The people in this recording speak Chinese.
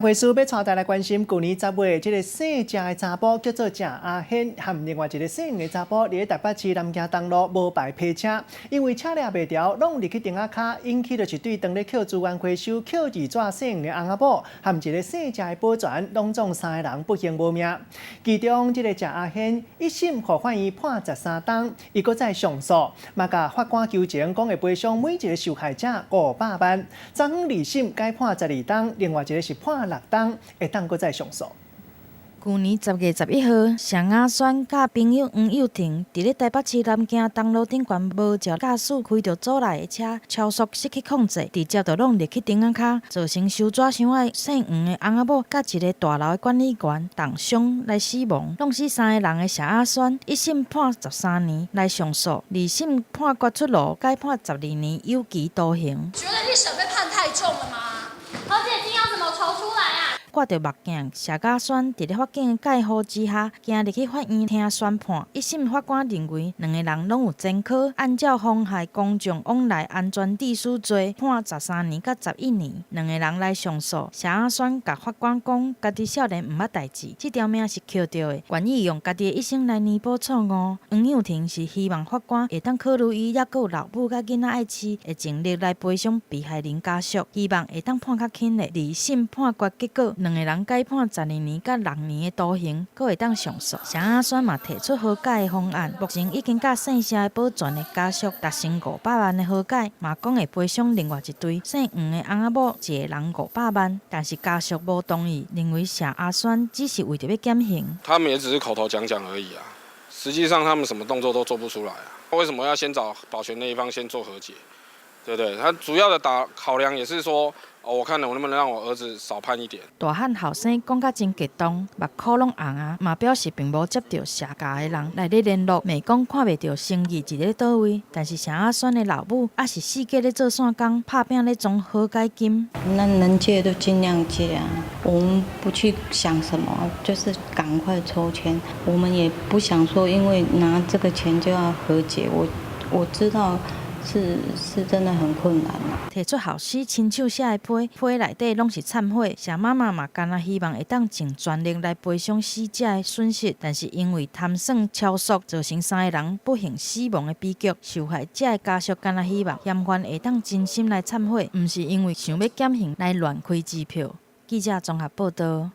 回事要带大家关心，去年10月，这个姓郑的查甫叫做郑阿显，和另外一个姓的查甫，伫台北市南京东路无牌批车，因为车辆袂调，拢入去顶仔卡，引起就是对当咧扣资源回收扣二纸姓的翁仔某，和一个姓郑的保全，拢总3个人不幸无命。其中，这个郑阿显一审互法院判13档，伊搁再上诉，嘛甲法官求情，讲会赔偿每一个受害者500万。昨昏二审改判12档，另外一个是判6档，会当搁再上诉。去年10月11号，尚雅轩甲朋友黄友婷伫咧台北市南京东路顶悬无照驾驶开着阻来的车，超速失去控制，直接就弄入去顶仔卡，造成受抓伤害姓黄的翁仔某甲一个大楼的管理员重伤来死亡，弄死3个人的尚雅轩一审判13年来上诉，二审判决出炉，改判12年有期徒刑。觉得一审被判太重了吗？而且金要怎么筹出来啊？挂着目镜，尚雅轩伫咧法警的介护之下，行入去法院听宣判。一审法官认为2个人拢有前科，按照妨害公众往来安全秩序罪，判13年甲11年。2个人来上诉，尚雅轩甲法官讲，家己少年毋捌代志，这条命是捡到的，愿意用家己的一生来弥补错误。黄友婷是希望法官会当考虑伊抑阁有老母甲囡仔爱饲的情力来赔偿被害人家属，希望会当判较轻的。二审判决结果，2个人改判12年甲6年的徒刑，阁会当上诉。尚雅轩嘛提出和解的方案，目前已经甲姓谢的保全的家属达成500万的和解，嘛讲会赔偿另外一对姓黄的翁仔某一个人500万，但是家属无同意，认为尚雅轩只是为着要减刑。他们也只是口头讲讲而已啊，实际上他们什么动作都做不出来啊。为什么要先找保全那一方先做和解？对不对？他主要的考量也是说，我看我能不能让我儿子少判一点。大汉后生讲甲真激动，目眶拢红啊，嘛表示并无接到社家的人来咧联络，袂讲看袂到生意伫咧倒位。但是尚雅轩的老母也是四界咧做线工，拍拼咧装和解金。那能借都尽量借啊，我们不去想什么，就是赶快抽签。我们也不想说，因为拿这个钱就要和解。我知道。是真的很困难啊！提出后事亲手写的批内底拢是忏悔，尚妈妈嘛干那希望会当尽全力来赔偿死者的损失，但是因为贪算超速，造成3个人不幸死亡的悲剧，受害者的家属干那希望嫌犯会当真心来忏悔，毋是因为想要减刑来乱开支票。记者综合报道。